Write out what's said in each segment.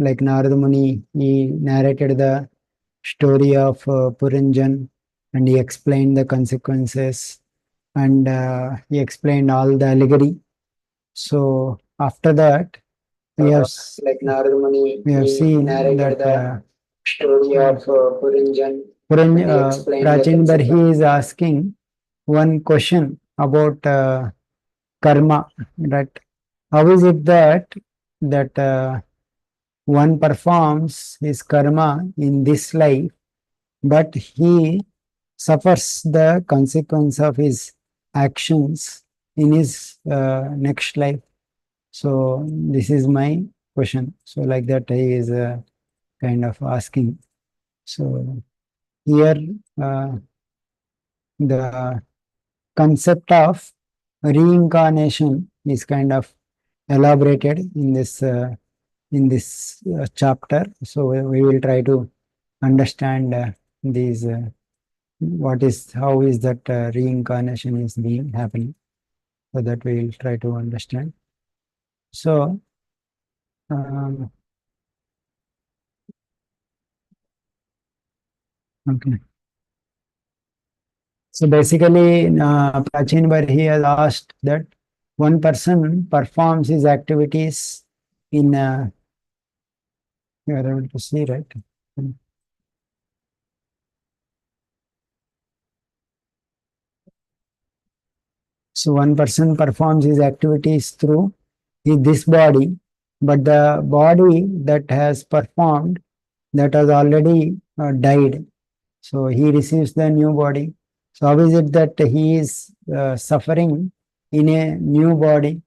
like Narada Muni, he narrated the story of Puranjan, and he explained the consequences, and he explained all the allegory. So after that, we have like Narada Muni, we have he seen narrated that the story of Puranjan. And he explained the Prachinder, he is asking one question about karma, that how is it that one performs his karma in this life, but he suffers the consequence of his actions in his next life. So this is my question. So like that he is kind of asking. So here the concept of reincarnation is kind of elaborated in this chapter. So we will try to understand these how is that reincarnation is being happening, so that we will try to understand. So um, okay. So basically, Prachin Bar, he has asked that one person performs his activities in you are able to see, right? So one person performs his activities through this body, but the body that has performed, that has already died. So he receives the new body. So how is it that he is suffering in a new body?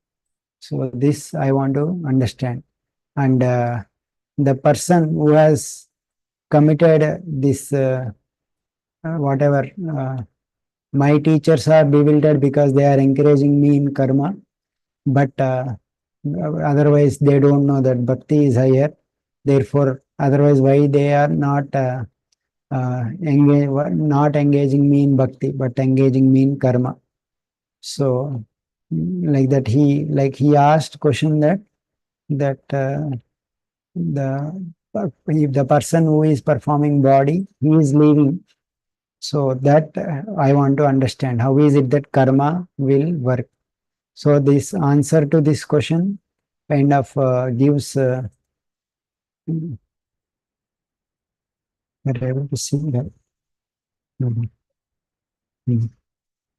So this I want to understand. And the person who has committed this whatever, my teachers are bewildered because they are encouraging me in karma, but otherwise they don't know that bhakti is higher. Therefore, otherwise why they are not engaging me in bhakti, but engaging me in karma. So like that, he asked question that the if the person who is performing body, he is leaving. So that I want to understand how is it that karma will work. So this answer to this question kind of gives we're able to see that. Mhm. Mhm.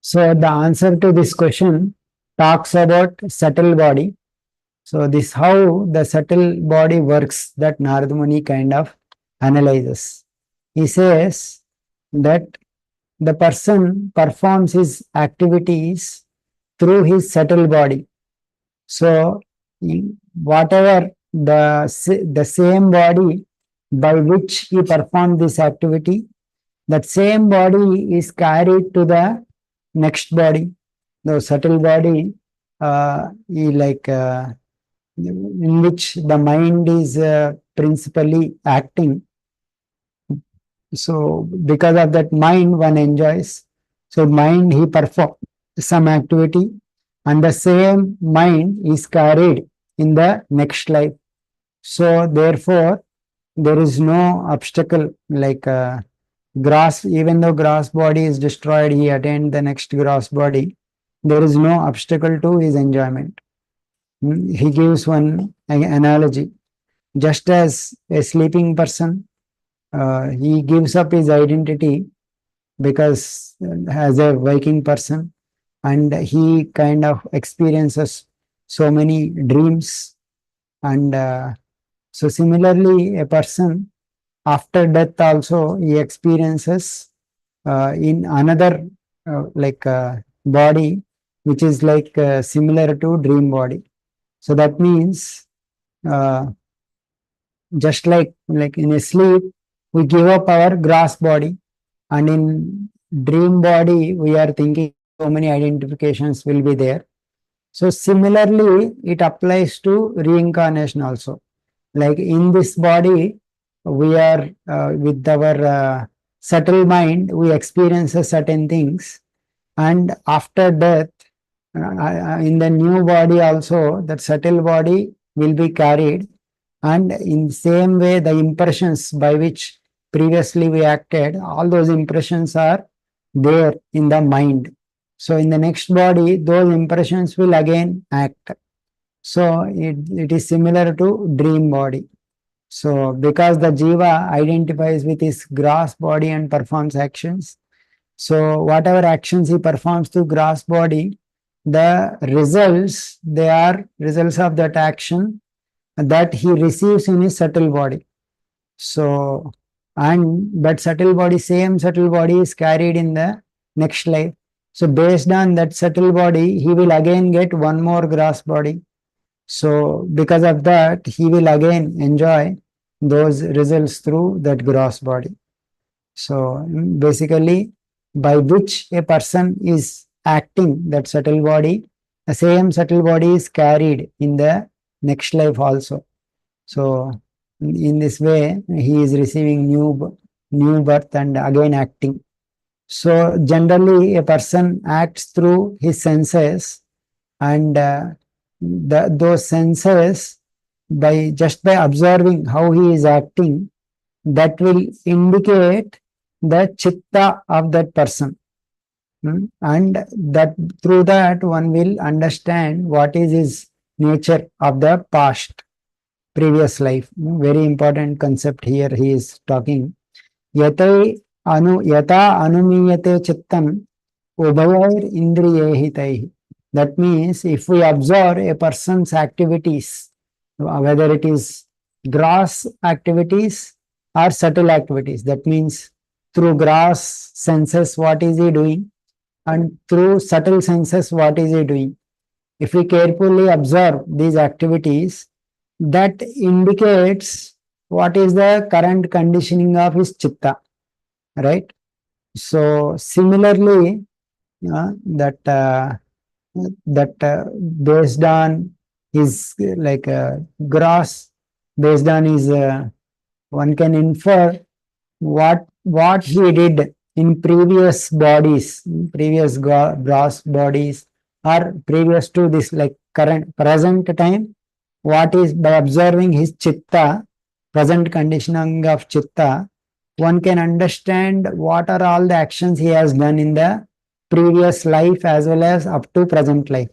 So the answer to this question talks about subtle body. So this how the subtle body works, that Narada Muni kind of analyzes. He says that the person performs his activities through his subtle body. So whatever the same body by which he performed this activity, that same body is carried to the next body, the subtle body, in which the mind is principally acting. So because of that mind, one enjoys. So mind, he performs some activity, and the same mind is carried in the next life. So therefore, there is no obstacle like grass. Even though grass body is destroyed, he attained the next grass body. There is no obstacle to his enjoyment. He gives one analogy. Just as a sleeping person, he gives up his identity because as a waking person, and he kind of experiences so many dreams. And so similarly, a person after death also, he experiences in another body, which is like similar to dream body. So that means uh, just like in a sleep, we give up our gross body, and in dream body, we are thinking so many identifications will be there. So similarly, it applies to reincarnation also. Like in this body, we are with our subtle mind, we experience certain things, and after death, in the new body also, that subtle body will be carried, And in the same way, the impressions by which previously we acted, all those impressions are there in the mind. So in the next body, those impressions will again act. So it is similar to dream body. So because the jiva identifies with his gross body and performs actions, so whatever actions he performs to gross body, the results, they are results of that action that he receives in his subtle body. So, and that subtle body, same subtle body is carried in the next life. So based on that subtle body, he will again get one more gross body. So because of that, he will again enjoy those results through that gross body. So basically, by which a person is acting that subtle body, the same subtle body is carried in the next life also. So in this way, he is receiving new birth and again acting. So generally, a person acts through his senses, and those senses, by just by observing how he is acting, that will indicate the chitta of that person. And that through that one will understand what is his nature of the past, previous life. Very important concept here he is talking. Yata anumiyate chittam ubhayair indriyehi. That means if we observe a person's activities, whether it is gross activities or subtle activities, that means through gross senses, what is he doing? And through subtle senses, what is he doing? If we carefully observe these activities, that indicates what is the current conditioning of his chitta, right? So similarly, that based on his gross, based on his, one can infer what he did in previous bodies, previous gross bodies, or previous to this, like current present time. What is, by observing his chitta, present conditioning of chitta, one can understand what are all the actions he has done in the previous life as well as up to present life.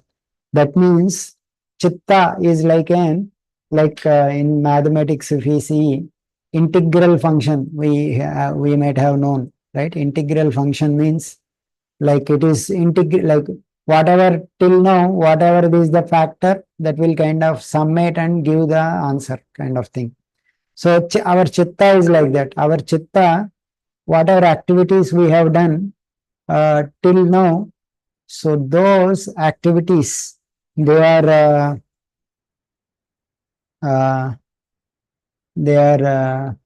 That means chitta is like in mathematics, if we see integral function, we might have known, right? Integral function means like it is integral, like whatever till now, whatever is the factor, that will kind of sum it and give the answer, kind of thing. So our chitta is like that. Our chitta, whatever activities we have done till now, so those activities, they are uh, they are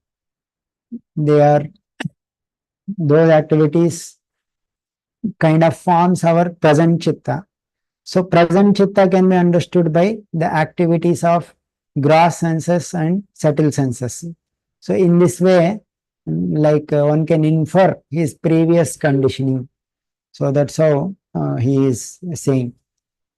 they are those activities kind of forms our present chitta. So present chitta can be understood by the activities of gross senses and subtle senses. So in this way, one can infer his previous conditioning. So that's how he is saying.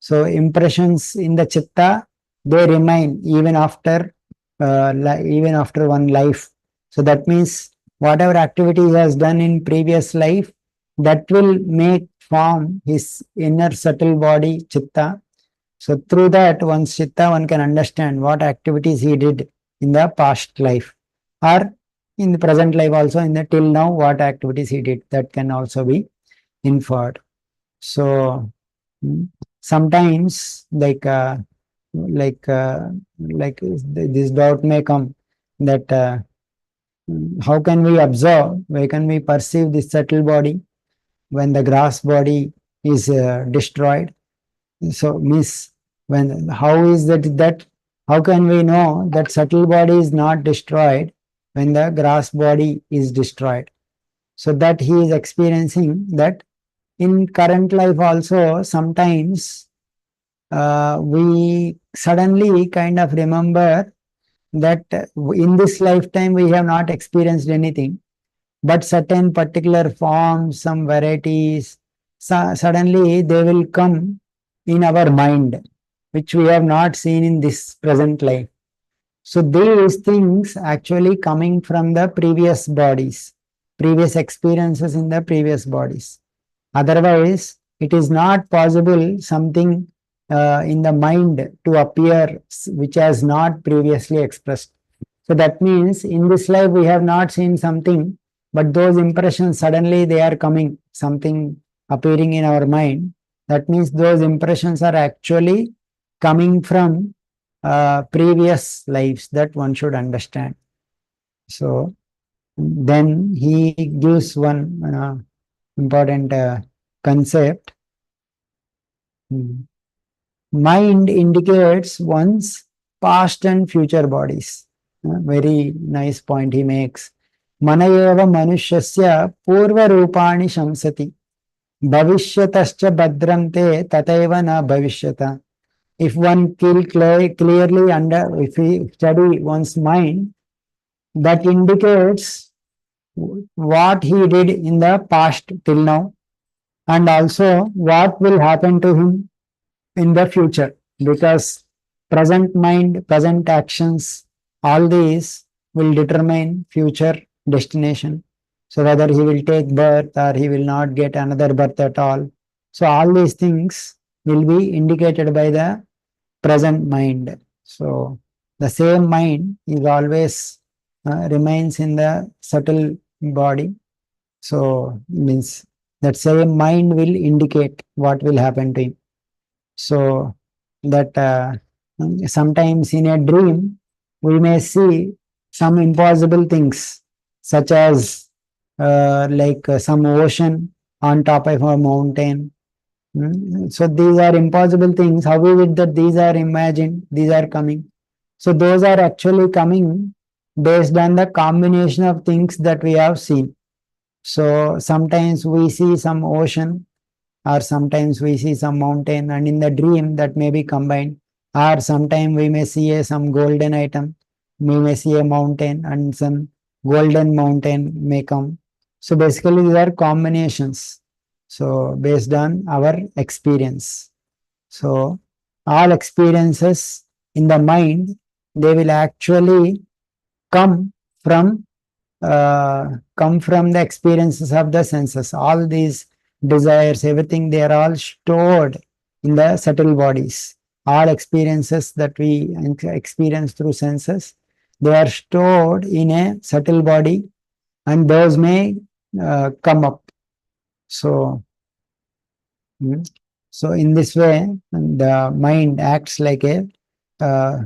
So impressions in the chitta, they remain even after one life. So that means whatever activity he has done in previous life, that will make form his inner subtle body chitta. So through that one's chitta, one can understand what activities he did in the past life, or in the present life also, in the till now what activities he did, that can also be inferred. So sometimes this doubt may come that how can we observe, where can we perceive this subtle body when the gross body is destroyed? So means, when, how is that how can we know that subtle body is not destroyed when the gross body is destroyed? So that he is experiencing that in current life also, sometimes we suddenly kind of remember that in this lifetime we have not experienced anything, but certain particular forms, some varieties, suddenly they will come in our mind, which we have not seen in this present life. So these things actually coming from the previous bodies, previous experiences in the previous bodies. Otherwise, it is not possible something in the mind to appear which has not previously expressed. So that means in this life we have not seen something, but those impressions suddenly they are coming, something appearing in our mind. That means those impressions are actually coming from previous lives, that one should understand. So then he gives one important concept. Mind indicates one's past and future bodies. Very nice point he makes. Manayeva manushasya purva rupani shamsati. Bhavisyatascha badrante tateva na bhavishyata. If one clearly under, if we study one's mind, that indicates what he did in the past till now, and also what will happen to him in the future, because present mind, present actions, all these will determine future destination. So whether he will take birth or he will not get another birth at all. So all these things will be indicated by the present mind. So the same mind is always remains in the subtle body. So means that same mind will indicate what will happen to him. So that sometimes in a dream we may see some impossible things, such as some ocean on top of a mountain. So these are impossible things. How is it that these are imagined? These are coming. So those are actually coming based on the combination of things that we have seen. So sometimes we see some ocean, or sometimes we see some mountain, and in the dream that may be combined, or sometimes we may see some golden item, we may see a mountain and some golden mountain may come. So basically these are combinations, so based on our experience. So all experiences in the mind, they will actually come from the experiences of the senses. All these desires, everything, they are all stored in the subtle bodies. All experiences that we experience through senses, they are stored in a subtle body, and those may come up. So, so in this way, the mind acts like a uh,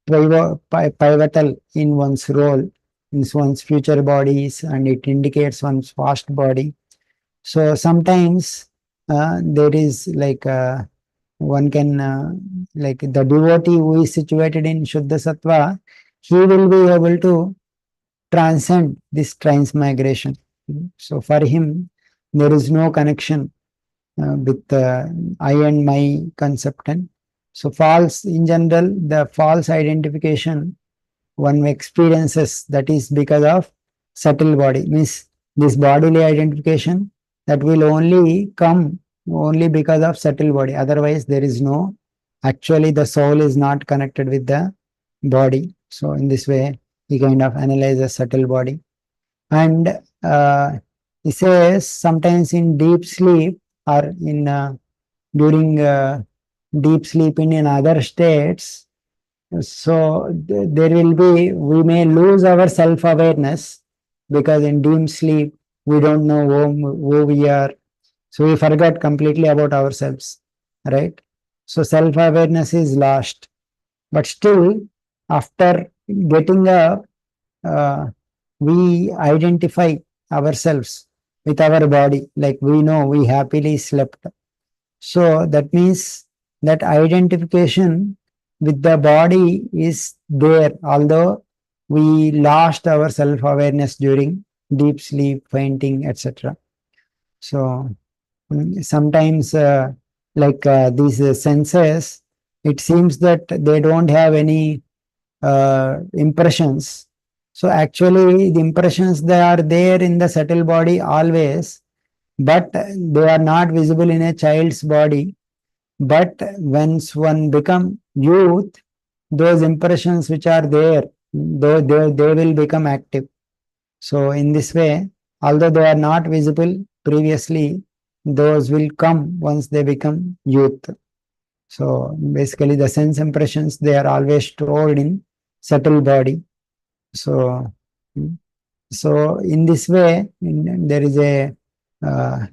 pivotal in one's role, in one's future bodies, and it indicates one's past body. So sometimes there is one can like the devotee who is situated in Shuddha Sattva, he will be able to transcend this transmigration. So for him, there is no connection with I and my concept. And so false, in general, the false identification one experiences, that is because of subtle body, means this bodily identification that will only come only because of subtle body. Otherwise there is no, actually the soul is not connected with the body. So in this way he kind of analyzes subtle body. And he says sometimes in deep sleep, or in during deep sleep in other states, so there will be, we may lose our self-awareness, because in deep sleep we don't know who we are. So we forget completely about ourselves, right? So self-awareness is lost. But still, after getting up, uh, we identify ourselves with our body, like we know we happily slept. So that means that identification with the body is there, although we lost our self-awareness during deep sleep, fainting, etc. So sometimes these senses, it seems that they don't have any impressions. So actually the impressions, they are there in the subtle body always, but they are not visible in a child's body. But once one become youth, those impressions which are there, they will become active. So in this way, although they are not visible previously, those will come once they become youth. So basically the sense impressions, they are always stored in subtle body. So, so in this way, there is a uh,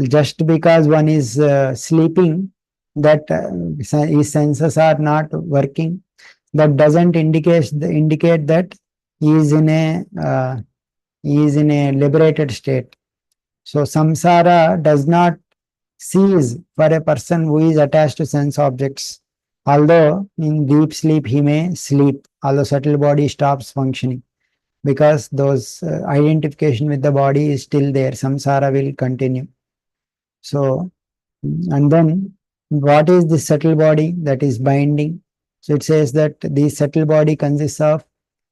just because one is sleeping, that his senses are not working, that doesn't indicate that he is in a liberated state. So samsara does not cease for a person who is attached to sense objects. Although in deep sleep he may sleep, although subtle body stops functioning, because those identification with the body is still there. Samsara will continue. So, and then what is the subtle body that is binding? So it says that the subtle body consists of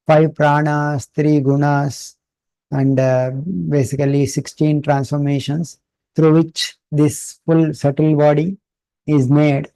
5 pranas, 3 gunas, and basically 16 transformations through which this full subtle body is made.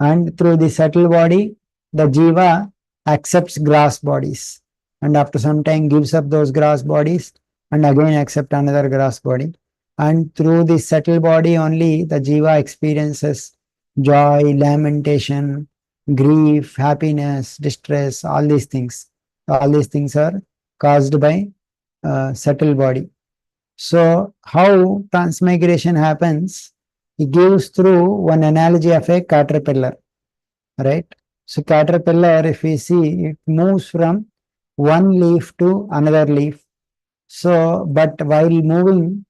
And through the subtle body, the jiva accepts gross bodies, and after some time gives up those gross bodies and again accept another gross body. And through the subtle body only, the jiva experiences joy, lamentation, grief, happiness, distress, all these things. All these things are caused by subtle body. So how transmigration happens? It gives through one analogy of a caterpillar, right? So caterpillar, if we see, it moves from one leaf to another leaf. So, but while moving,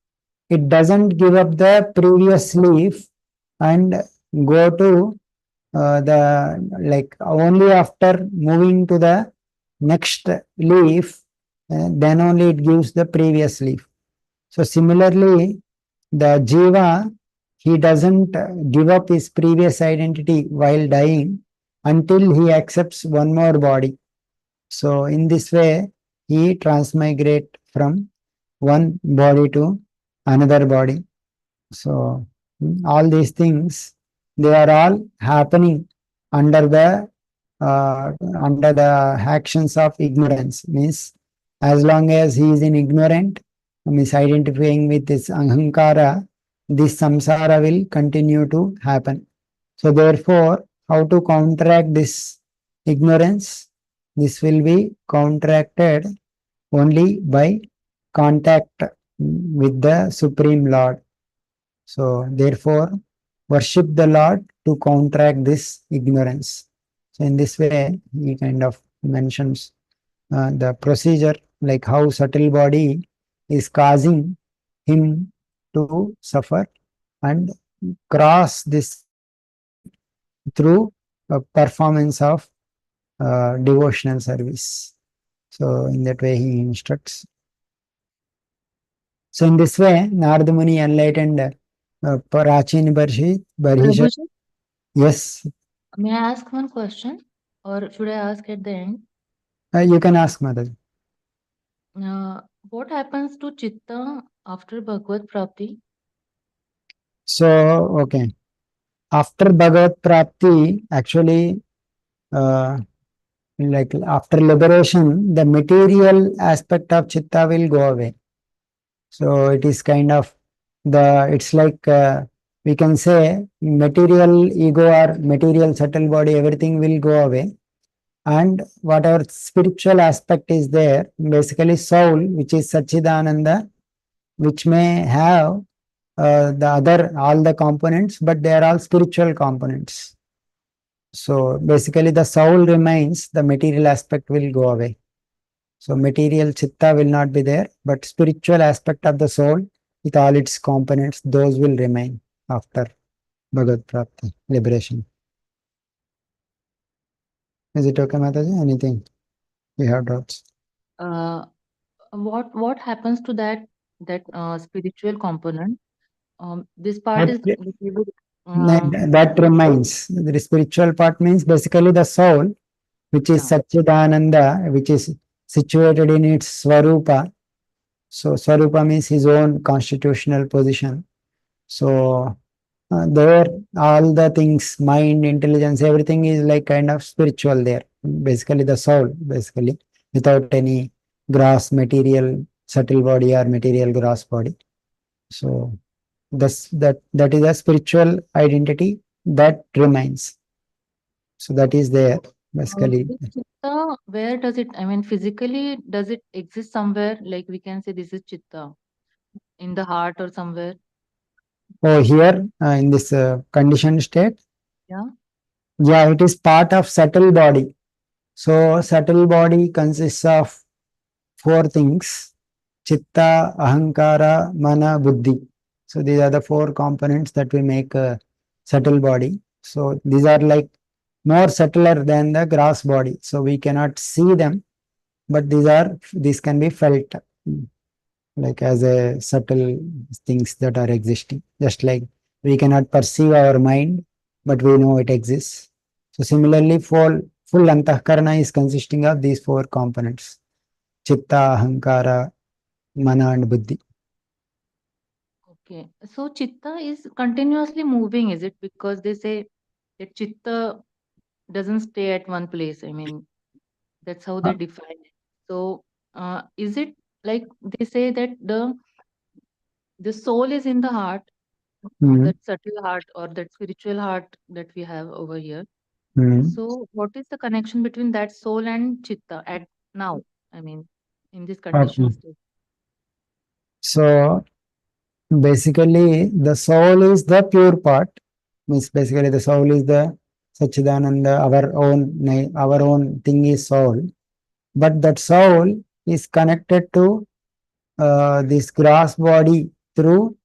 it doesn't give up the previous leaf and go to the, like, only after moving to the next leaf, then only it gives the previous leaf. So similarly, the jiva, he doesn't give up his previous identity while dying until he accepts one more body. So in this way, he transmigrate from one body to another body. So all these things, they are all happening under the actions of ignorance. Means as long as he is in ignorant, misidentifying with this ahankara, this samsara will continue to happen. So therefore, how to counteract this ignorance? This will be counteracted only by contact with the Supreme Lord. So therefore, worship the Lord to counteract this ignorance. So in this way, he kind of mentions the procedure, like how subtle body is causing him to suffer, and cross this through a performance of devotional service. So in that way he instructs. So in this way, Narada Muni enlightened Prachin Barhisha. Prabhuji, Yes, may I ask one question, or should I ask at the end? you can ask Mataji. What happens to Chitta after Bhagavad Prapti? So, okay. After Bhagavad Prapti, actually, like after liberation, the material aspect of Chitta will go away. So it is kind of it's like we can say material ego or material subtle body, everything will go away. And whatever spiritual aspect is there, basically soul, which is Satchidananda, which may have the other, all the components, but they are all spiritual components. So basically the soul remains, the material aspect will go away. So material chitta will not be there, but spiritual aspect of the soul with all its components, those will remain after Bhagavad Prapti, liberation. Is it okay, Mataji? Anything you have doubts? Uh, what happens to that spiritual component? This part is That, little bit, um, that remains. The spiritual part means basically the soul, which is yeah. Satchidananda, which is situated in its Swarupa. So Swarupa means his own constitutional position. So there all the things, mind, intelligence, everything is like kind of spiritual there. basically the soul, basically, without any gross material subtle body or material gross body. So that is a spiritual identity that remains. So that is there, basically. This chitta, where does it, I mean, physically, does it exist somewhere? Like we can say this is chitta in the heart or somewhere. Oh, here in this conditioned state, Yeah. yeah, it is part of subtle body. So subtle body consists of four things: chitta, ahankara, mana, buddhi. So these are the four components that we make a subtle body. So these are like more subtler than the gross body. So we cannot see them, but these can be felt, like as a subtle things that are existing. Just like we cannot perceive our mind, but we know it exists. So similarly, full antahkarana is consisting of these four components: chitta, ahankara, mana and buddhi. Okay. So chitta is continuously moving, is it? Because they say that chitta doesn't stay at one place. I mean, that's how they Uh, define it. So, is it like they say that the soul is in the heart, mm, that subtle heart or that spiritual heart that we have over here. mm. So, what is the connection between that soul and chitta at now? I mean, in this condition Okay. state. So basically, the soul is the pure part. Means basically the soul is the Sachidananda, our own thing is soul. But that soul is connected to this gross body through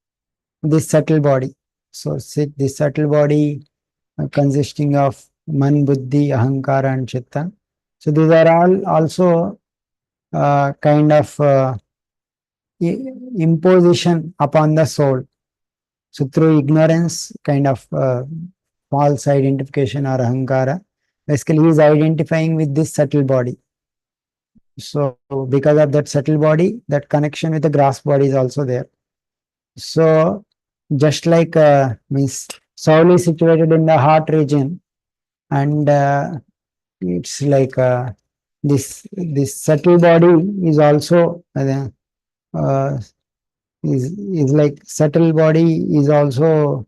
this subtle body. So this subtle body consisting of man, buddhi, ahankara, and chitta. So these are all also kind of imposition upon the soul. So through ignorance, kind of false identification or ahankara, basically he is identifying with this subtle body. So because of that subtle body, that connection with the gross body is also there. So just like means soul is situated in the heart region, and it's like this subtle body is also is like subtle body is also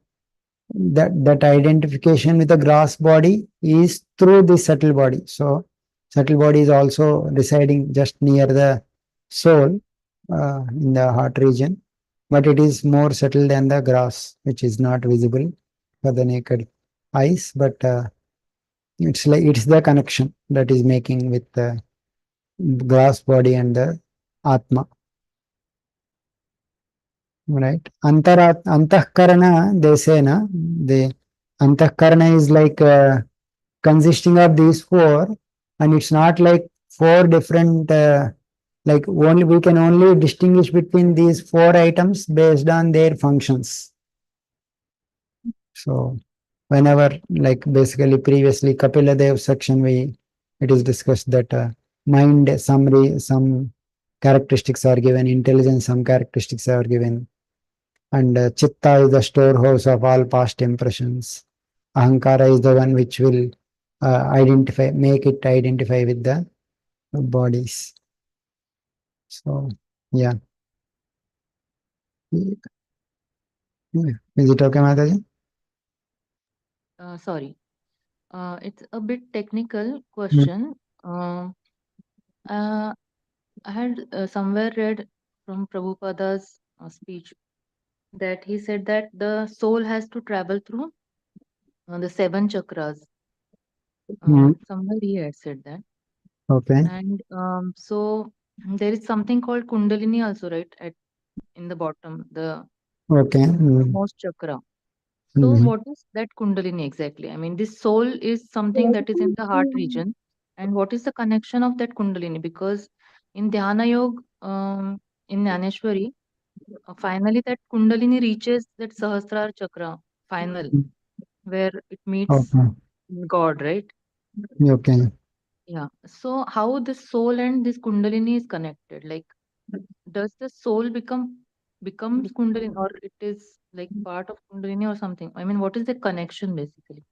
that identification with the gross body is through the subtle body. So subtle body is also residing just near the soul in the heart region, but it is more subtle than the gross, which is not visible for the naked eyes. But it's the connection that is making with the gross body and the atma, right? Antahkarana, they say, na, the antahkarana is like consisting of these four, and it's not like four different, like only we can only distinguish between these four items based on their functions. So whenever, like basically previously Kapila Dev section, it is discussed that mind some characteristics are given, intelligence some characteristics are given, and chitta is the storehouse of all past impressions. Ahankara is the one which will make it identify with the bodies. So, yeah. Is it okay, Mataji? Sorry. It's a bit technical Mm, question. Uh, I had somewhere read from Prabhupada's speech that he said that the soul has to travel through the seven chakras. mm, Somewhere he had said that. okay, And so there is something called Kundalini also, right? At in the bottom, the okay. uppermost chakra. So Mm, what is that Kundalini exactly? I mean, this soul is something that is in the heart region. And what is the connection of that Kundalini? Because in Dhyana Yoga, in Jnaneshwari, finally that Kundalini reaches that Sahasrara chakra, final, mm, where it meets okay, God, right? okay. Yeah. So how this soul and this Kundalini is connected? Like, does the soul becomes Kundalini, or it is like part of Kundalini or something? I mean, what is the connection basically?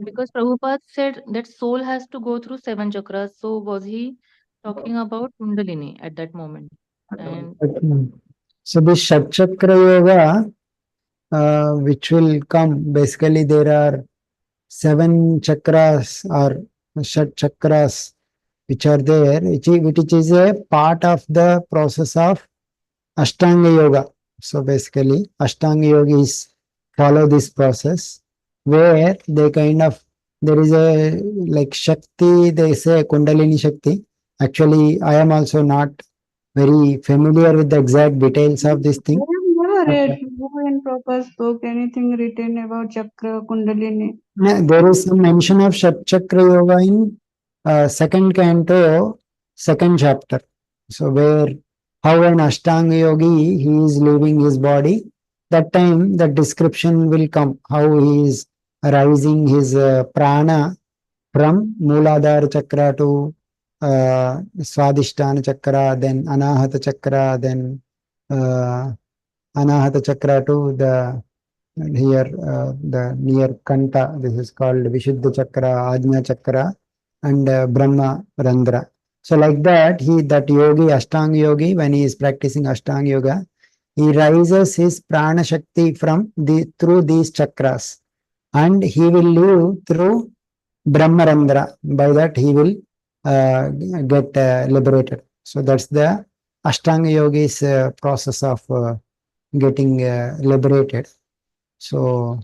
Because Prabhupada said that soul has to go through 7 chakras. So was he talking about Kundalini at that moment? And So this Shat Chakra Yoga, which will come, basically there are 7 chakras or Shat Chakras which are there, which is a part of the process of Ashtanga Yoga. So basically, Ashtanga yogis follow this process where they kind of, there is a like Shakti, they say Kundalini Shakti. Actually, I am also not very familiar with the exact details of this I thing. have never But, read in Prabhupada's book anything written about Chakra Kundalini. there is some mention of Shat Chakra Yoga in second canto, second chapter. So where how an Ashtanga yogi he is leaving his body. That time the description will come how he is rising his prana from Mooladhara chakra to Swadhisthana chakra, then Anahata chakra, then uh, Anahata chakra to the here the near Kanta. This is called Vishuddha chakra, Ajna chakra, and Brahma Randra. So like that, that yogi, Ashtanga yogi, when he is practicing Ashtanga yoga, he rises his prana shakti from through these chakras, and he will live through Brahmarandra. By that, he will get liberated. So that's the Ashtanga yogi's process of getting liberated. So,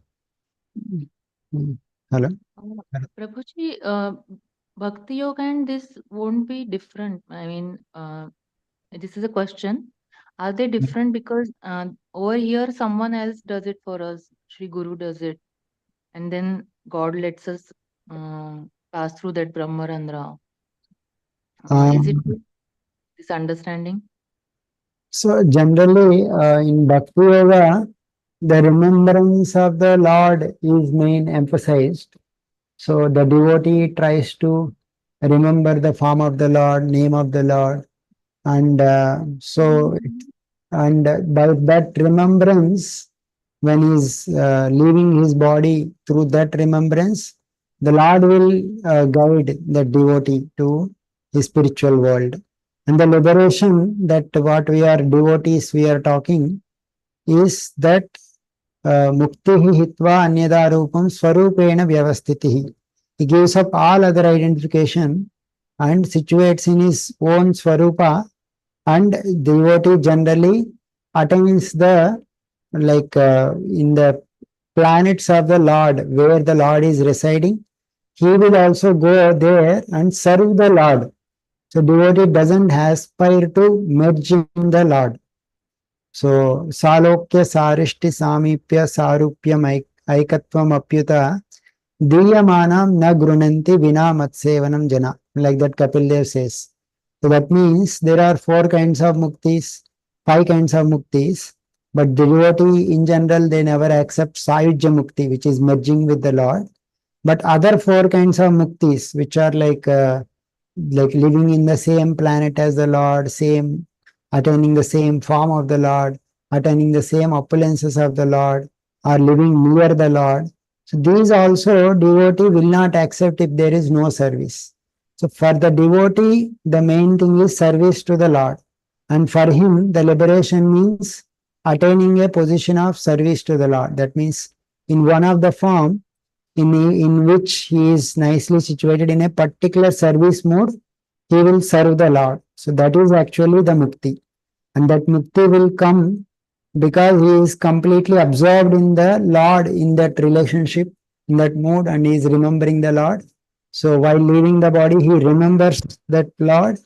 hello. Prabhuji, Bhakti Yoga and this won't be different. I mean, this is a question. Are they different? Because over here, someone else does it for us. Sri Guru does it. And then God lets us pass through that Brahmarandra. Is it Um, this understanding? so generally, in Bhakti Yoga, the remembrance of the Lord is main emphasized. So the devotee tries to remember the form of the Lord, name of the Lord, and and by that remembrance, when he is leaving his body through that remembrance, the Lord will guide the devotee to his spiritual world. And the liberation that what we are devotees we are talking is that muktihi hitva anyada rupam swarupena vyavastitihi. He gives up all other identification and situates in his own swarupa, and devotee generally attains the in the planets of the Lord where the Lord is residing. He will also go there and serve the Lord. So devotee doesn't aspire to merge in the Lord. So Salokya Sarishti Samipya Sarupyam Aikatvam Apyuta Diyamanam na grunanti vina matsevanam jana. Like that Kapil Dev says. So that means there are 4 kinds of muktis, 5 kinds of muktis, but devotee in general they never accept Sayujya Mukti, which is merging with the Lord. But other 4 kinds of muktis, which are like living in the same planet as the Lord, same attaining the same form of the Lord, attaining the same opulences of the Lord, or living near the Lord. So these also devotee will not accept if there is no service. So for the devotee, the main thing is service to the Lord. And for him, the liberation means attaining a position of service to the Lord. That means in one of the form in which he is nicely situated in a particular service mode, he will serve the Lord. So that is actually the mukti. And that mukti will come because he is completely absorbed in the Lord, in that relationship, in that mood, and he is remembering the Lord. So while leaving the body, he remembers that Lord,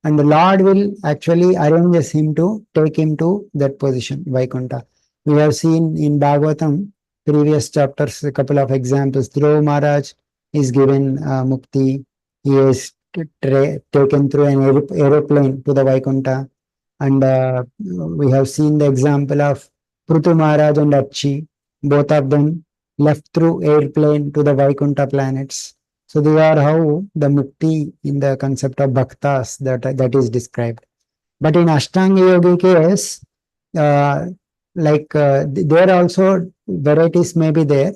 and the Lord will actually arranges him to take him to that position, Vaikuntha. We have seen in Bhagavatam, previous chapters, a couple of examples. Dhruva Maharaj is given mukti. He is taken through an aeroplane to the Vaikuntha. And we have seen the example of Prithu Maharaj and Achi. Both of them left through airplane to the Vaikuntha planets. So they are how the mukti in the concept of bhaktas that is described. But in Ashtanga Yogi case, there also varieties may be there.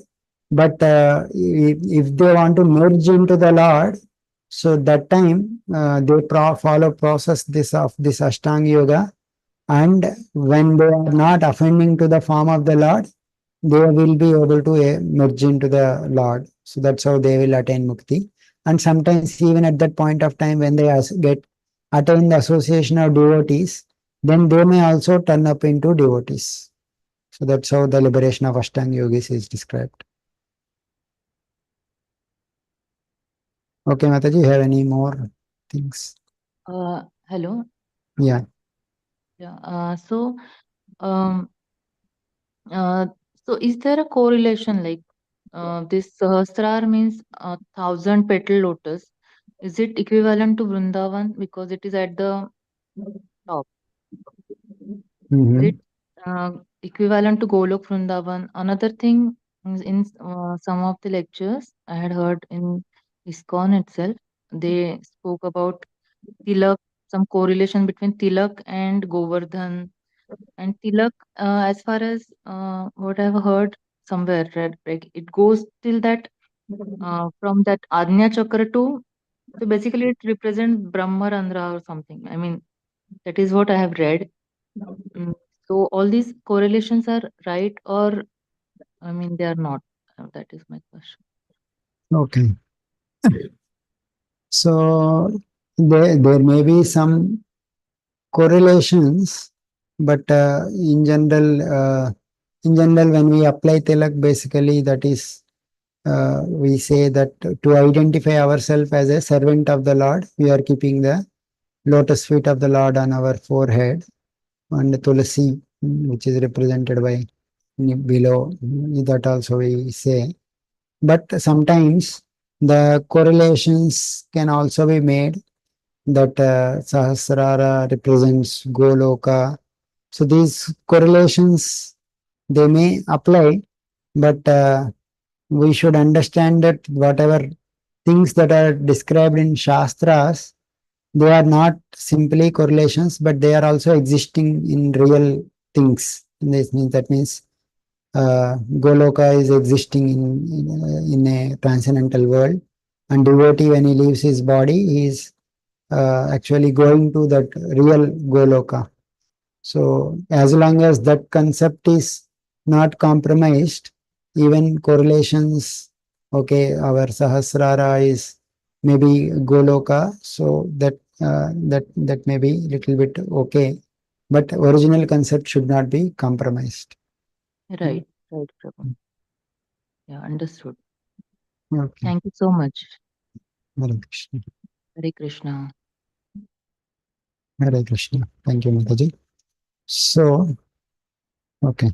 But if they want to merge into the Lord, so that time they follow process this of this Ashtanga Yoga, and when they are not offending to the form of the Lord, they will be able to merge into the Lord. So that's how they will attain mukti. And sometimes even at that point of time when they get attain the association of devotees, then they may also turn up into devotees. So that's how the liberation of Ashtanga yogis is described. Okay, Mataji, you have any more things? Hello. Yeah. Yeah. Um, uh, so is there a correlation like this Sahasrar means 1,000 petal lotus? Is it equivalent to Vrindavan because it is at the top? Is Mm-hmm. it equivalent to Golok Vrindavan? Another thing is in some of the lectures I had heard in ISKCON itself, they spoke about Tilak, some correlation between Tilak and Govardhan. And Tilak, as far as what I've heard somewhere, read, like it goes till that from that Ajna Chakra to, so basically it represents Brahmarandra or something. I mean, that is what I have read. Mm, So all these correlations are right, or I mean they are not. That is my question. Okay. So there may be some correlations, but in general, when we apply tilak, basically that is we say that to identify ourselves as a servant of the Lord, we are keeping the lotus feet of the Lord on our forehead and tulasi, which is represented by below. That also we say. But sometimes the correlations can also be made that Sahasrara represents Goloka. So these correlations they may apply, but we should understand that whatever things that are described in Shastras, they are not simply correlations, but they are also existing in real things. This means that means Goloka is existing in a transcendental world, and devotee when he leaves his body, he is actually going to that real Goloka. So as long as that concept is not compromised, even correlations, okay, our Sahasrara is maybe Goloka, so that may be little bit okay, but original concept should not be compromised. Right, right, Prabhu. Yeah, understood. Okay, Thank you so much. Hare Krishna. Hare Krishna. Hare Krishna. Thank you, Mataji. So, okay.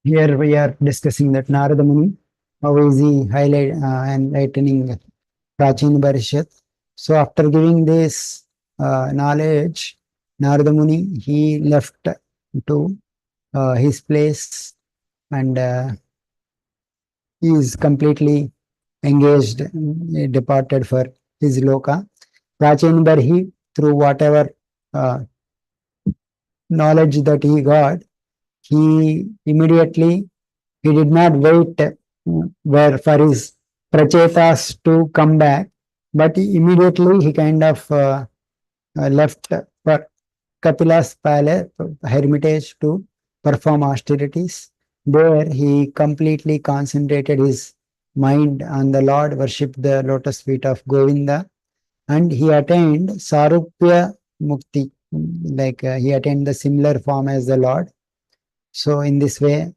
Here we are discussing that Narada Muni, how is he enlightening Prachin Parishad. So after giving this knowledge, Narada Muni, he left to his place and he is completely engaged, departed for his loka. Prachin Barhi, through whatever uh, knowledge that he got, he immediately he did not wait where for his prachetas to come back, but immediately he kind of left for Kapila's palace hermitage to perform austerities. There he completely concentrated his mind on the Lord, worshipped the lotus feet of Govinda, and he attained Sarupya Mukti, like he attained the similar form as the Lord. So in this way,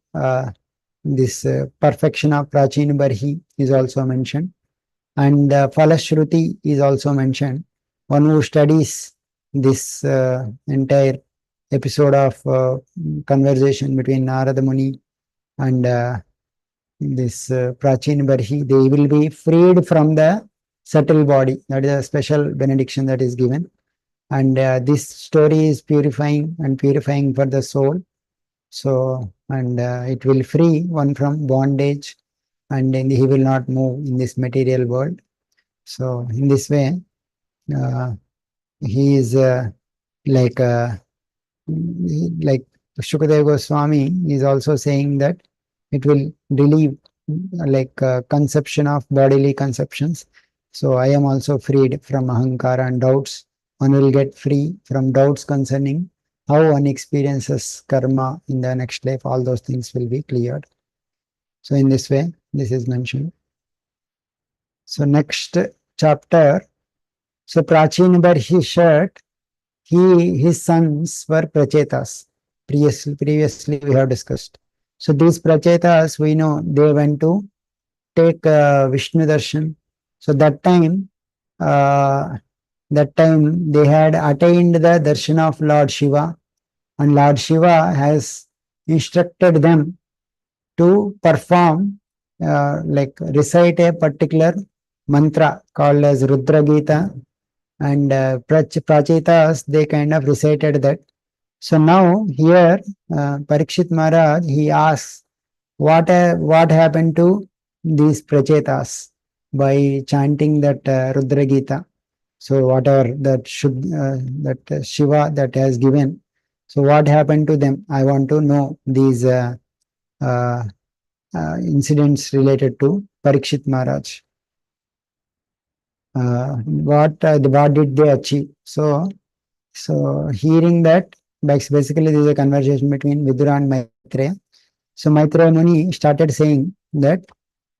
this perfection of Prachin Barhi is also mentioned, and Falashruti is also mentioned. One who studies this entire episode of conversation between Narada Muni and this Prachin Barhi, they will be freed from the subtle body. That is a special benediction that is given. And this story is purifying and purifying for the soul. So, and it will free one from bondage, and then he will not move in this material world. So, in this way, uh, he is like Shukadeva Goswami is also saying that it will relieve conception of bodily conceptions. So I am also freed from ahankara and doubts. One will get free from doubts concerning how one experiences karma in the next life. All those things will be cleared. So in this way, this is mentioned. So next chapter. So Prachin Barhishat, his sons were Prachetas. Previously we have discussed. So these Prachetas, we know they went to take Vishnu Darshan. So that time they had attained the darshan of Lord Shiva, and Lord Shiva has instructed them to perform, recite a particular mantra called as Rudra Gita, and Prachetas, they kind of recited that. So now here, Parikshit Maharaj, he asks, what happened to these Prachetas by chanting that Rudra Gita? So whatever that Shiva that has given, so what happened to them? I want to know these uh, incidents related to Parikshit Maharaj. What did they achieve? So hearing that, basically there is a conversation between Vidura and Maitreya. So Maitreya Muni started saying that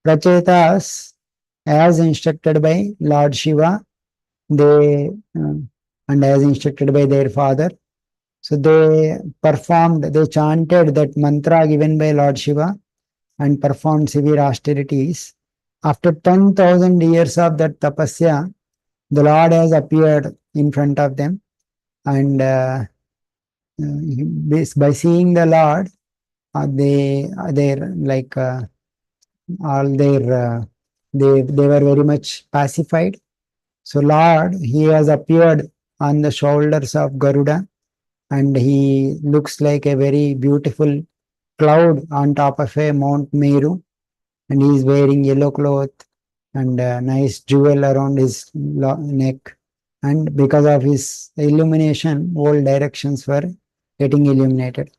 Prachetas, as instructed by Lord Shiva, they and as instructed by their father, so they chanted that mantra given by Lord Shiva and performed severe austerities. After 10,000 years of that tapasya, the Lord has appeared in front of them, and by seeing the Lord, all their they were very much pacified. So Lord, he has appeared on the shoulders of Garuda, and he looks like a very beautiful cloud on top of a Mount Meru, and he is wearing yellow cloth and a nice jewel around his neck. And because of his illumination, all directions were getting illuminated.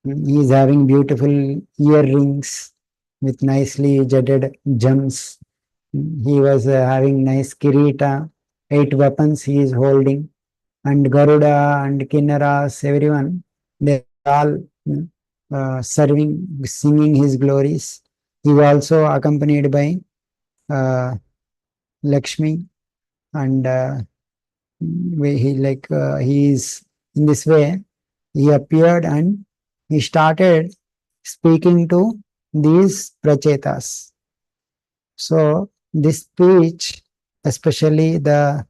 He is having beautiful earrings with nicely jetted gems. He was having nice kirita, 8 weapons he is holding, and Garuda and Kinnaras, everyone, they all singing his glories. He is also accompanied by uh, Lakshmi, and he is in this way. He appeared and he started speaking to these prachetas. So this speech, especially the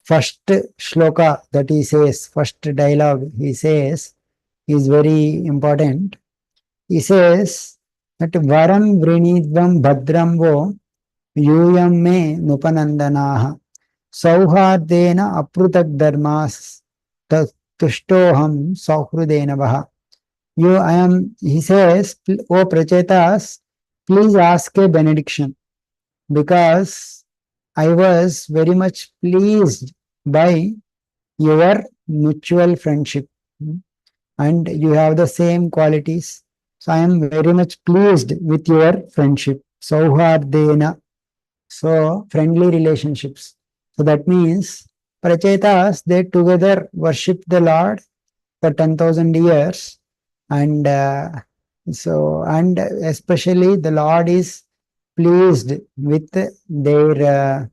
first shloka that he says, first dialogue he says, is very important. He says that Varam Vrinidvam Bhadram Vo Yuyam Me Nupanandanaha Sauhardena Aprutak Dharmas Tushtoham Sauhrudena Vaha. He says, O Prachetas, please ask a benediction, because I was very much pleased by your mutual friendship, and you have the same qualities. So I am very much pleased with your friendship. Sauhardena. So friendly relationships. So that means Prachetas, they together worship the Lord for 10,000 years, and and especially the Lord is pleased with their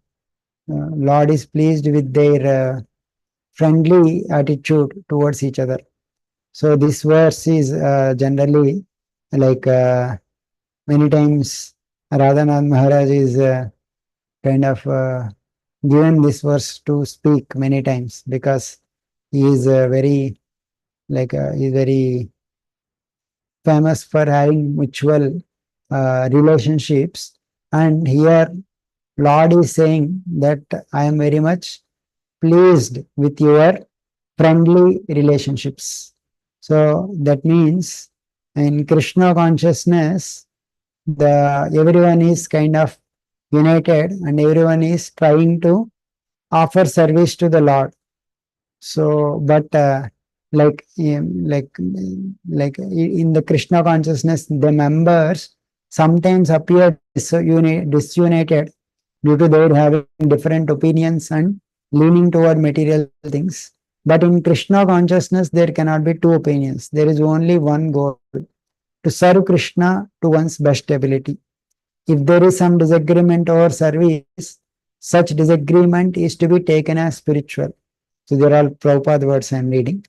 friendly attitude towards each other. So this verse is generally like many times Radhanath Maharaj is kind of given this verse to speak many times, because he is he's very famous for having mutual relationships. And here Lord is saying that I am very much pleased with your friendly relationships. So that means in Krishna consciousness, everyone is kind of united, and everyone is trying to offer service to the Lord. So, but like in the Krishna consciousness, the members sometimes appear disunited due to their having different opinions and leaning toward material things. But in Krishna consciousness, there cannot be two opinions. There is only one goal, to serve Krishna to one's best ability. If there is some disagreement over service, such disagreement is to be taken as spiritual. So there are Prabhupada words I am reading.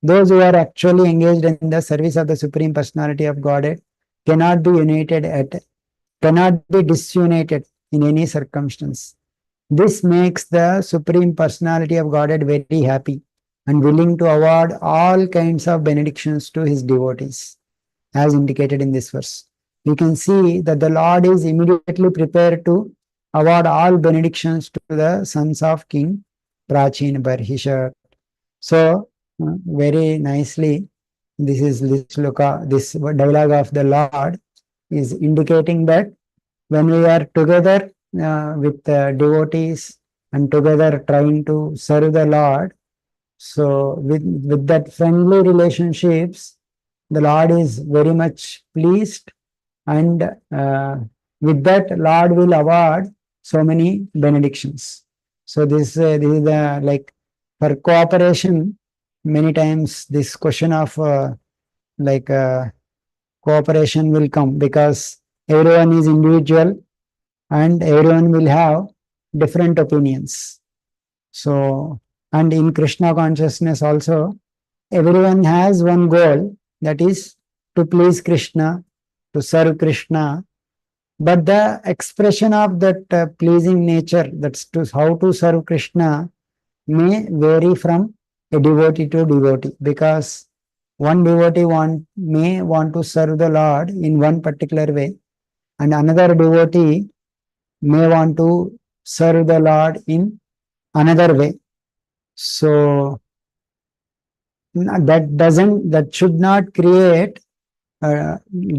Those who are actually engaged in the service of the Supreme Personality of Godhead cannot be cannot be disunited in any circumstance. This makes the Supreme Personality of Godhead very happy and willing to award all kinds of benedictions to his devotees, as indicated in this verse. We can see that the Lord is immediately prepared to award all benedictions to the sons of King Prachin Barhisha. So, very nicely, this dialogue of the Lord is indicating that when we are together with devotees and together trying to serve the Lord, so with that friendly relationships, the Lord is very much pleased, and with that Lord will award so many benedictions. So this is the like for cooperation. Many times this question of like cooperation will come because everyone is individual and everyone will have different opinions. So, and in Krishna consciousness also, everyone has one goal, that is to please Krishna, to serve Krishna. But the expression of that pleasing nature, that's to how to serve Krishna, may vary from a devotee to devotee, because one devotee may want to serve the Lord in one particular way, and another devotee may want to serve the Lord in another way. So that should not create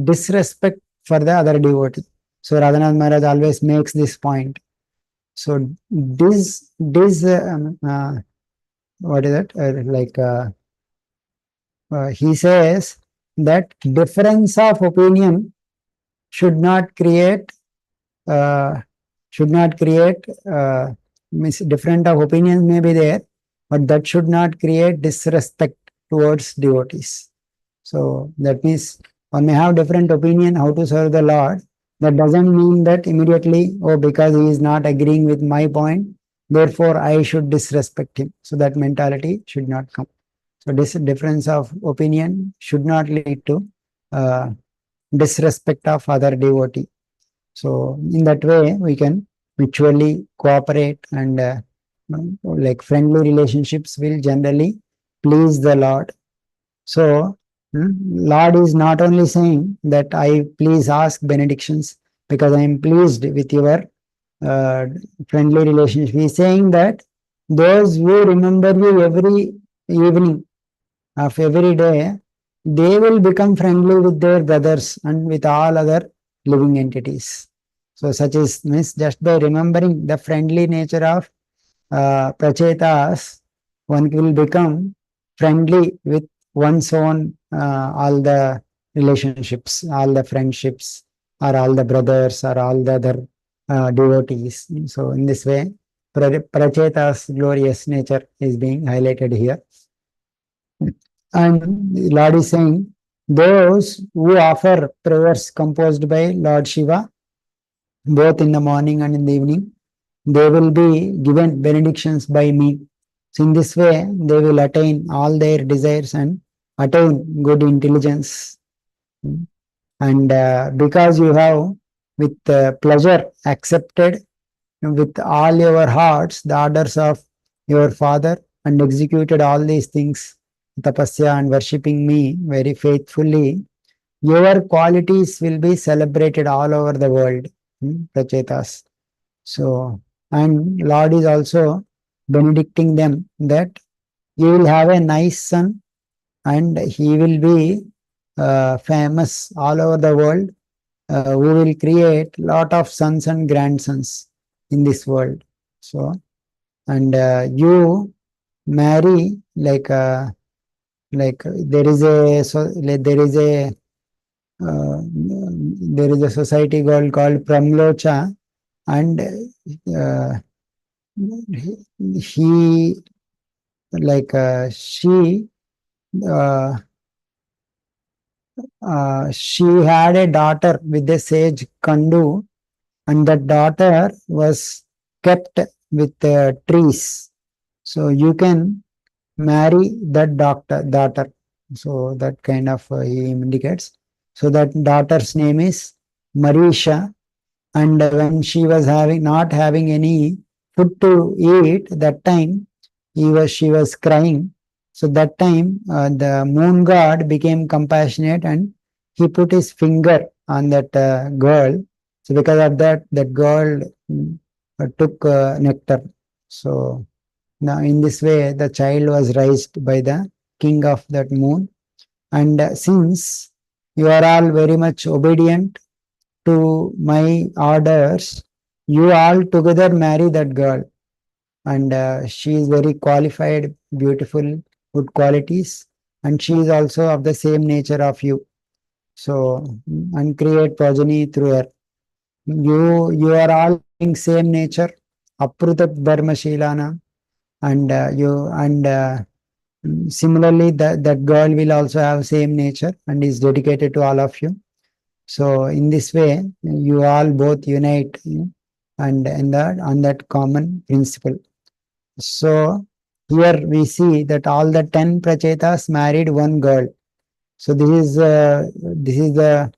disrespect for the other devotee. So Radhanath Maharaj always makes this point. So this what is it? He says that difference of opinion should not create different of opinions may be there, but that should not create disrespect towards devotees. So that means one may have different opinion how to serve the Lord. That doesn't mean that immediately, oh, because he is not agreeing with my point, therefore I should disrespect him. So that mentality should not come. So this difference of opinion should not lead to disrespect of other devotee. So in that way, we can mutually cooperate, and like friendly relationships will generally please the Lord. So Lord is not only saying that I please ask benedictions because I am pleased with your friendly relationship. He is saying that those who remember you every evening of every day, they will become friendly with their brothers and with all other living entities. So such is means just by remembering the friendly nature of prachetas, one will become friendly with one's own all the relationships, all the friendships, or all the brothers, or all the other devotees. So in this way, prachetas' glorious nature is being highlighted here. And Lord is saying, those who offer prayers composed by Lord Shiva, both in the morning and in the evening, they will be given benedictions by me. So in this way, they will attain all their desires and attain good intelligence. And because you have with pleasure accepted with all your hearts the orders of your father and executed all these things, tapasya and worshipping me very faithfully, your qualities will be celebrated all over the world, prachetas. So, and Lord is also benedicting them that you will have a nice son and he will be famous all over the world, who will create lot of sons and grandsons in this world. So, and you marry like like there is a there is a society called Pramlocha, and he she uh, she had a daughter with a sage Kandu, and that daughter was kept with trees. So you can marry that daughter. So that kind of he indicates. So that daughter's name is Marisha, and when she was not having any food to eat, that time she was crying. So that time the moon god became compassionate, and he put his finger on that girl. So because of that, that girl took nectar. So now in this way the child was raised by the king of that moon. And since you are all very much obedient to my orders, you all together marry that girl. And she is very qualified, beautiful, good qualities, and she is also of the same nature of you. So, and create progeny through her. You are all having same nature, aprutat dharmashilana, and similarly that girl will also have same nature and is dedicated to all of you. So in this way, you all both unite, and in that on that common principle. So here we see that all the 10 prachetas married one girl. So this is the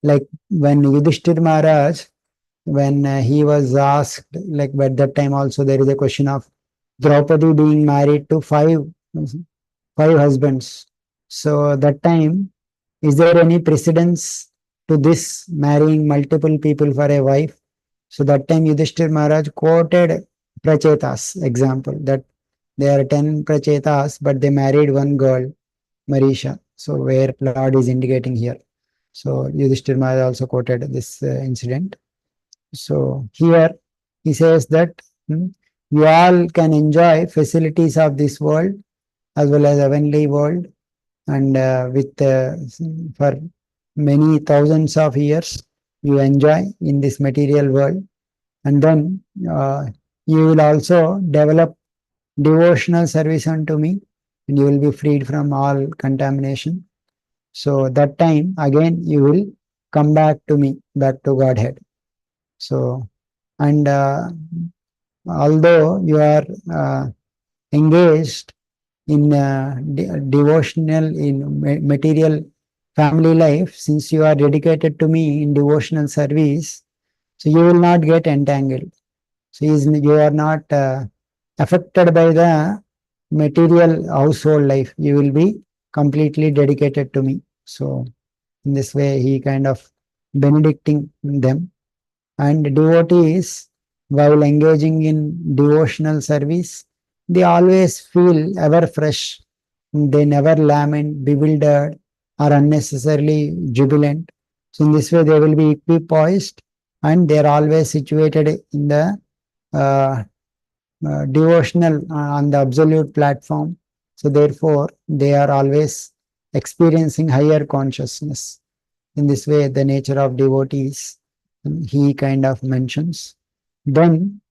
like when Yudhishthir Maharaj, when he was asked, like at that time also there is a question of Draupadi being married to five husbands. So that time, is there any precedence to this marrying multiple people for a wife? So that time Yudhishthir Maharaj quoted Prachetas example, that there are 10 Prachetas, but they married one girl, Marisha. So where Lord is indicating here. So Yudhishthir Maharaj also quoted this incident. So here he says that you all can enjoy facilities of this world as well as heavenly world, and with for many thousands of years you enjoy in this material world, and then you will also develop devotional service unto me, and you will be freed from all contamination. So that time again you will come back to me, back to Godhead. So, and although you are engaged in devotional, in material family life, since you are dedicated to me in devotional service, so you will not get entangled. So you are not affected by the material household life. You will be completely dedicated to me. So in this way, he kind of benedicting them. And devotees, while engaging in devotional service, they always feel ever fresh. They never lament, bewildered, or unnecessarily jubilant. So in this way, they will be equipoised, and they are always situated in the uh, devotional on the absolute platform. So therefore, they are always experiencing higher consciousness. In this way, the nature of devotees he kind of mentions. Then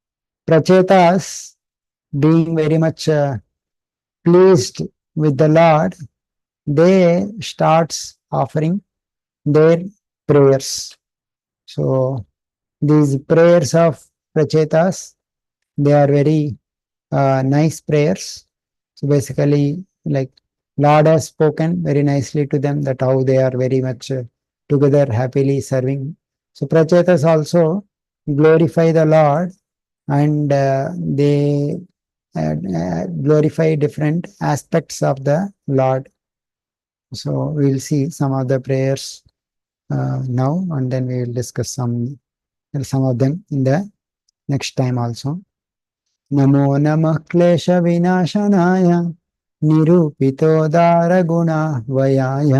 Prachetas, being very much pleased with the Lord, they starts offering their prayers. So these prayers of Prachetas, they are very nice prayers. So basically, like Lord has spoken very nicely to them that how they are very much together happily serving. So Prachetas also glorify the Lord, and they glorify different aspects of the Lord. So we'll see some of the prayers now, and then we will discuss some of them in the next time also. नमो नमः क्लेशविनाशनाय निरूपितोदारगुणाह्वयाय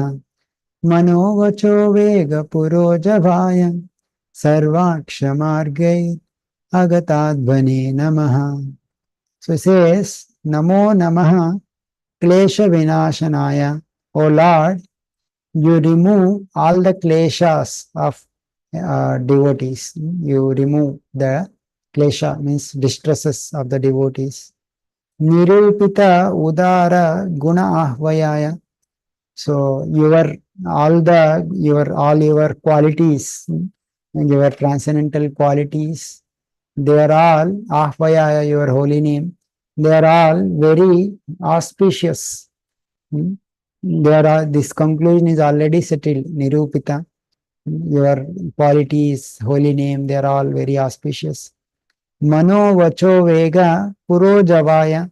मनोवचो वेगपुरोजभाय सर्वाक्षमार्गै अगताध्वने नमः. So it says, Namo Namaha klesha vinashanaya. O Lord, you remove all the kleshas of devotees. You remove the klesha, means distresses of the devotees. Nirupita udara guna ahvayaya. So all your qualities, your transcendental qualities, they are all ahvayaya, your holy name. They are all very auspicious. This conclusion is already settled. Nirupita, your qualities, holy name, they are all very auspicious. Mano vacho vega purojavaya,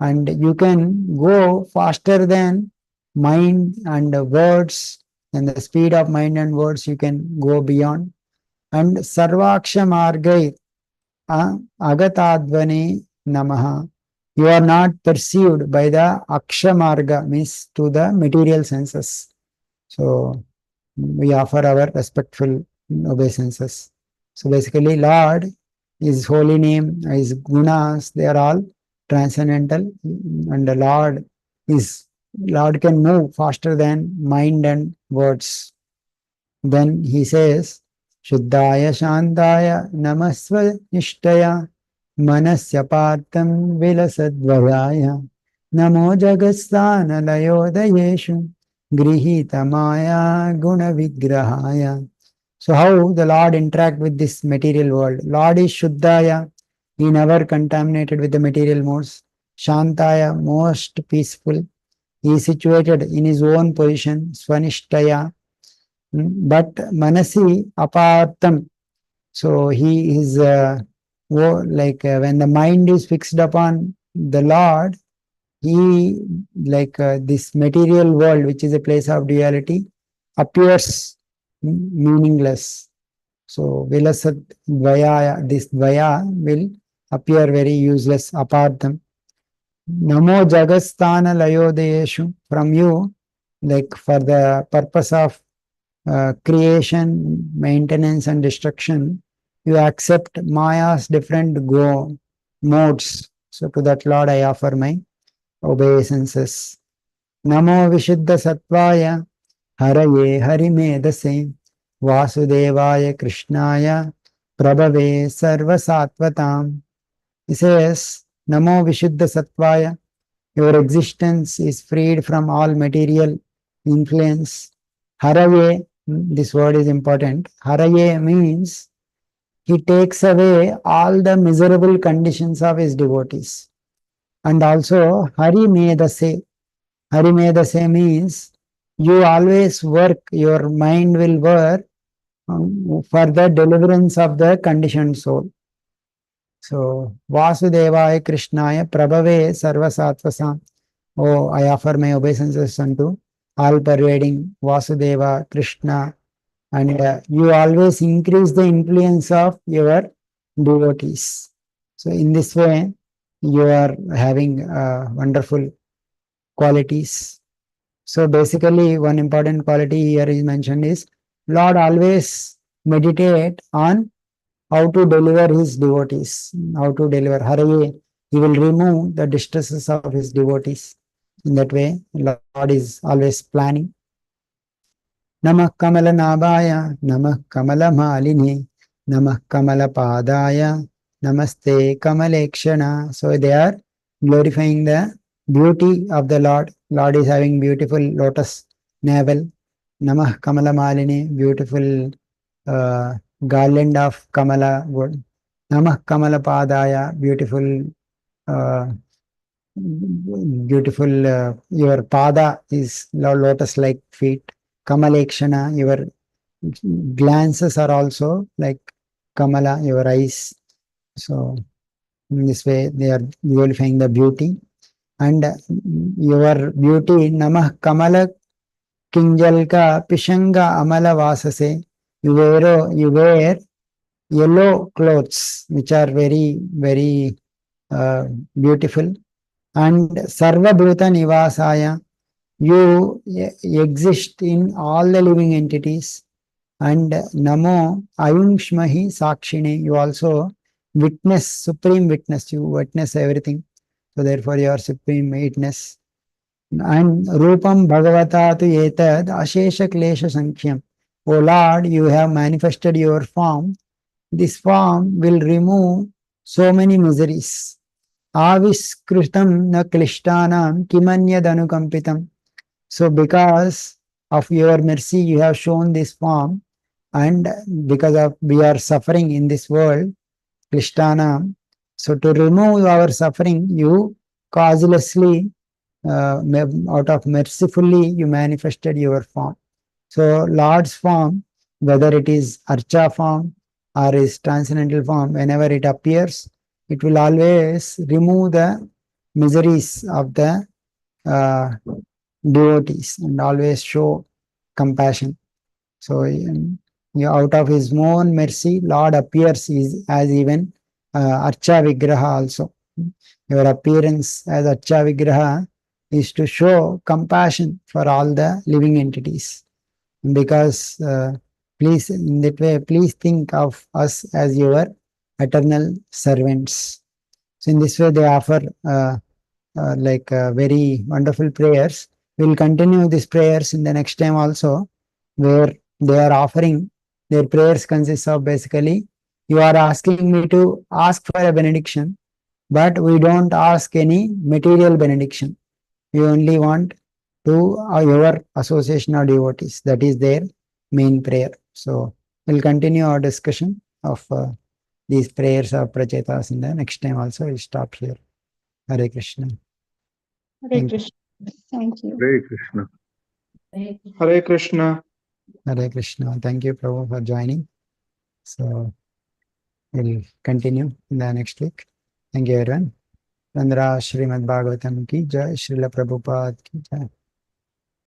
and you can go faster than mind and words, and the speed of mind and words you can go beyond. And sarvaksha margai agatadvane namaha. You are not perceived by the akshamarga, means to the material senses. So we offer our respectful obeisances. So basically, Lord, His holy name, His gunas, they are all transcendental, and the Lord can move faster than mind and words. Then he says, Shuddhaya Shantaya Namasva Nishtaya Manasya Partam Vilasadvayaya Namo Jagasthana Layodayeshu Grihita Maya Guna Vigrahaya. So how the Lord interact with this material world? Lord is Shuddhaya, he never contaminated with the material modes. Shantaya, most peaceful. He is situated in his own position, Swanishtaya. But Manasi Apartam, so he is when the mind is fixed upon the Lord, he this material world, which is a place of duality, appears meaningless. So Vilasat Dvaya, this Dvaya will appear very useless apart them. Namo Jagasthana Layodayeshu, from you, for the purpose of creation, maintenance and destruction, you accept Maya's different modes. So to that Lord I offer my obeisances. Namo Vishuddha Sattvaya Haraye Harimedase Vasudevaya Krishnaya Prabhave Sarvasatvatam. He says, Namo Vishuddha Sattvaya, your existence is freed from all material influence. Haraye, this word is important. Haraye means he takes away all the miserable conditions of his devotees. And also Hari Medase. Hari Medase means you always work, your mind will work for the deliverance of the conditioned soul. So Vasudevaya Krishnaya Prabhave Sarvasattvasam. Oh, I offer my obeisances unto all pervading Vasudeva, Krishna, and you always increase the influence of your devotees. So in this way, you are having wonderful qualities. So basically, one important quality here is mentioned is Lord always meditate on how to deliver his devotees, how to deliver Hare. He will remove the distresses of his devotees. In that way, Lord is always planning. Namah Kamala Nabhaya, Namah Kamala Maline, Namah Kamala Padaya, Namaste Kamalekshana. So they are glorifying the beauty of the Lord. Lord is having beautiful lotus navel. Namah Kamala Maline, beautiful garland of Kamala wood. Namah Kamala Padaya, beautiful your pada is lotus-like feet. Kamalekshana, your glances are also like Kamala, your eyes. So in this way they are glorifying the beauty. And your beauty, Namah Kamala Kinjalka Pishanga Amala Vasase. You wear yellow clothes, which are very, very beautiful. And Sarva Bhuta Nivasaya, you exist in all the living entities. And Namo Ayumshmahi Sakshine, you also witness, supreme witness, you witness everything. So therefore you are supreme witness. And Rupam Bhagavata tu etad Ashesha Klesha Sankhyam. O Lord, you have manifested your form. This form will remove so many miseries. Aviskrutam na klishtanam kimanyadanukampitam. So because of your mercy, you have shown this form, and because of we are suffering in this world, Krishnanam. So to remove our suffering, you causelessly, out of mercifully, you manifested your form. So Lord's form, whether it is Archa form or his transcendental form, whenever it appears, it will always remove the miseries of the devotees and always show compassion. So out of his own mercy, Lord appears as even Archa Vigraha also. Your appearance as Archa Vigraha is to show compassion for all the living entities. Because please, in that way, please think of us as your eternal servants. So in this way, they offer very wonderful prayers. We will continue these prayers in the next time also, where they are offering their prayers consists of basically, you are asking me to ask for a benediction, but we don't ask any material benediction. We only want to your association of devotees. That is their main prayer. So we'll continue our discussion of these prayers of Prachetas in the next time also. We'll stop here. Hare Krishna. Hare Thank you. Krishna. Thank you. Hare Krishna. Hare Krishna. Hare Krishna. Thank you, Prabhu, for joining. So we'll continue in the next week. Thank you, everyone. Vandra Srimad Bhagavatam ki jai, Srila Prabhupada ki jai.